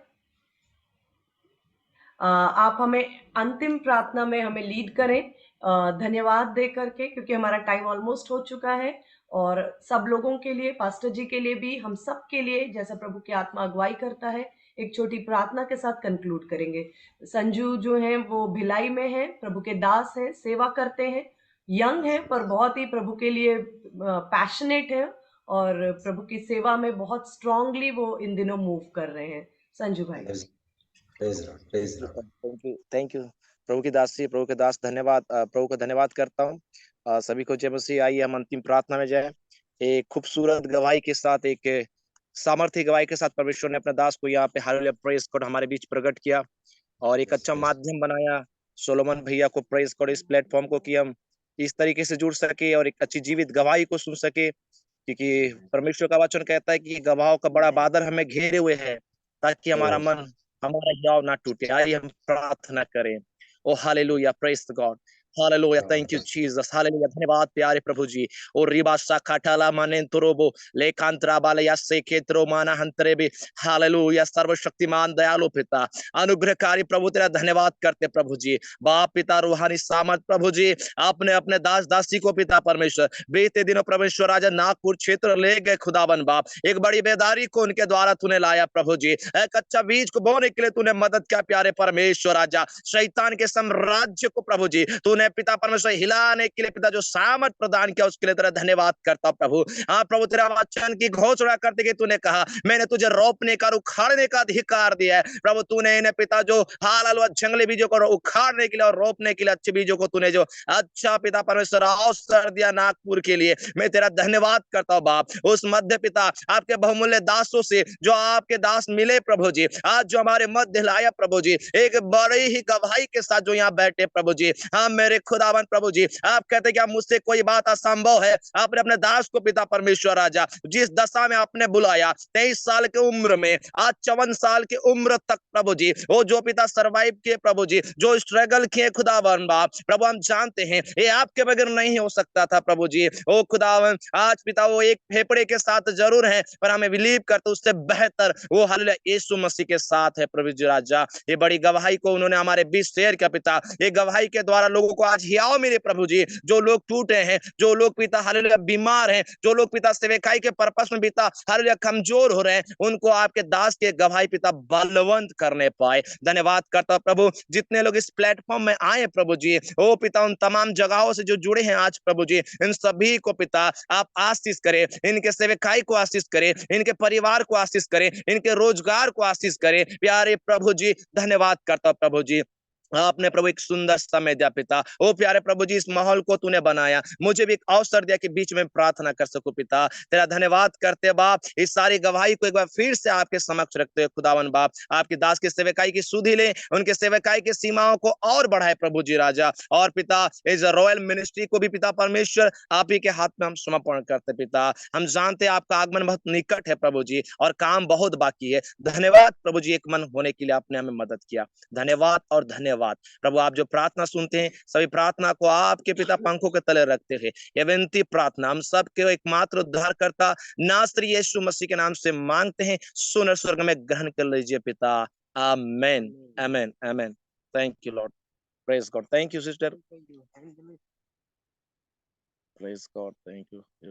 आप हमें अंतिम प्रार्थना में हमें लीड करें, धन्यवाद दे करके, क्योंकि हमारा टाइम ऑलमोस्ट हो चुका है। और सब लोगों के लिए, पास्टर जी के लिए भी, हम सब के लिए, जैसा प्रभु की आत्मा अगुवाई करता है, एक छोटी प्रार्थना के साथ कंक्लूड करेंगे। संजू जो हैं वो भिलाई में हैं, प्रभु के दास हैं, सेवा करते हैं, यंग हैं पर बहुत ही प्रभु के लिए पैशनेट है, और प्रभु की सेवा में बहुत स्ट्रांगली वो इन दिनों मूव कर रहे हैं। संजू भाई। थैंक यू प्रभु की दास जी, प्रभु के दास, धन्यवाद। प्रभु का धन्यवाद करता हूँ। सभी को जय मसीह। आइए हम अंतिम प्रार्थना में जाए। एक खूबसूरत गवाही के साथ, एक सामर्थ्य गवाही के साथ परमेश्वर ने अपने दास को यहाँ पे हालेलुया प्रेज गॉड हमारे बीच प्रकट किया, और एक अच्छा माध्यम बनाया सोलोमन भैया को, प्रेज गॉड, इस प्लेटफॉर्म को, कि हम इस तरीके से जुड़ सके और एक अच्छी जीवित गवाही को सुन सके। क्योंकि परमेश्वर का वचन कहता है कि गवाहों का बड़ा बादल हमें घेरे हुए है, ताकि हमारा मन, हमारा हियाव ना टूटे। आइए हम प्रार्थना करें। Oh hallelujah, praise God, hallelujah, thank you Jesus, hallelujah, धन्यवाद प्यारे प्रभु जी। और रिबा साखाटाला मानेंतरोबो लेकांतरा बालया सेकेत्रो माना हंतरे भी, हालेलुया, सर्वशक्तिमान दयालु पिता, अनुग्रहकारी प्रभु, तेरा धन्यवाद करते प्रभु जी। बाप पिता, रूहानी सामर्थ प्रभु जी, आपने अपने दास दासी को पिता परमेश्वर बीते दिनों परमेश्वर राजा नागपुर क्षेत्र ले गए खुदावन बाप। एक बड़ी बेदारी को उनके द्वारा तूने लाया प्रभु जी। एक अच्छा बीज को बोने के लिए तूने मदद किया प्यारे परमेश्वर राजा। शैतान के साम्राज्य को प्रभु जी तूने पिता परमेश्वर हिलाने के लिए पिता जो सामर्थ प्रदान किया, उसके लिए तेरा धन्यवाद करता प्रभु। हाँ प्रभु, तेरा वचन की घोषणा करते कि तूने कहा मैंने तुझे रोपने का, उखाड़ने का अधिकार दिया है प्रभु। तूने इन्हें पिता जो हाल जंगली बीजों को उखाड़ने के लिए और रोपने के लिए अच्छे बीजों को तूने जो अच्छा पिता परमेश्वर अवसर दिया नागपुर के लिए, मैं तेरा धन्यवाद करता हूँ बाप। उस मध्य पिता आपके बहुमूल्य दासों से जो आपके दास मिले प्रभु जी, आज जो हमारे मध्य लाया प्रभु जी, एक बड़ी ही गवाही के साथ जो यहाँ बैठे प्रभु जी। हाँ मेरे खुदावन प्रभु जी, आप कहते कि मुझसे कोई बात असंभव है। आपने अपने दास को पिता परमेश्वर राजा जिस दशा में आपने बुलाया, 23 साल की उम्र में आज 54 साल की उम्र तक प्रभु जी, वो जो पिता सरवाइव किए प्रभु जी, जो स्ट्रगल किए खुदावन बाप प्रभु, हम जानते हैं ये आपके बगैर नहीं हो सकता था प्रभु जी। ओ खुदावन, आज पिता वो एक फेफड़े के साथ जरूर है, पर हमें बिलीव करते उससे बेहतर वो हालेलुया यीशु मसीह के साथ है प्रभु जी राजा। ये बड़ी गवाही को उन्होंने हमारे बीच शेयर किया पिता। ये गवाही के द्वारा लोगों को को आज हियाव मिले प्रभु जी। जो लोग टूटे हैं, जो लोग पिता हालेलुया बीमार हैं, जो लोग पिता सेवकाई के पर्पस में पिता हालेलुया कमजोर हो रहे हैं, उनको आपके दास के गवाही पिता बलवंत करने पाए। धन्यवाद करता हूं प्रभु, जितने लोग इस प्लेटफॉर्म में आए प्रभु जी, ओ पिता उन तमाम जगहों से जो जुड़े हैं आज प्रभु जी, इन सभी को पिता आप आशीष करें, इनके सेवकाई को आशीष करें, इनके परिवार को आशीष करें, इनके रोजगार को आशीष करें। प्यारे प्रभु जी धन्यवाद करता हूं प्रभु जी, आपने प्रभु एक सुंदर समय दिया पिता। ओ प्यारे प्रभु जी, इस माहौल को तूने बनाया, मुझे भी एक अवसर दिया कि बीच में प्रार्थना कर सकूं पिता। तेरा धन्यवाद करते बाप, इस सारी गवाही को एक बार फिर से आपके समक्ष रखते हुए खुदावन बाप, आपके दास के सेवकाई की सुधि ले, उनके सेवकाई की सीमाओं को और बढ़ाए प्रभु जी राजा। और पिता इस रॉयल मिनिस्ट्री को भी पिता परमेश्वर आप ही के हाथ में हम समर्पण करते पिता। हम जानते हैं आपका आगमन बहुत निकट है प्रभु जी, और काम बहुत बाकी है। धन्यवाद प्रभु जी, एक मन होने के लिए आपने हमें मदद किया। धन्यवाद और धन्यवाद प्रभु। आप जो प्रार्थना सुनते हैं, सभी प्रार्थना को आपके पिता पंखों के तले रखते हैं। ये विनती प्रार्थना हम सबके एकमात्र उद्धारकर्ता नासरी यीशु मसीह के नाम से मांगते हैं। सुन स्वर्ग में ग्रहण कर लीजिए पिता। Amen amen amen. Thank you Lord, praise God. Thank you sister, praise God, thank you.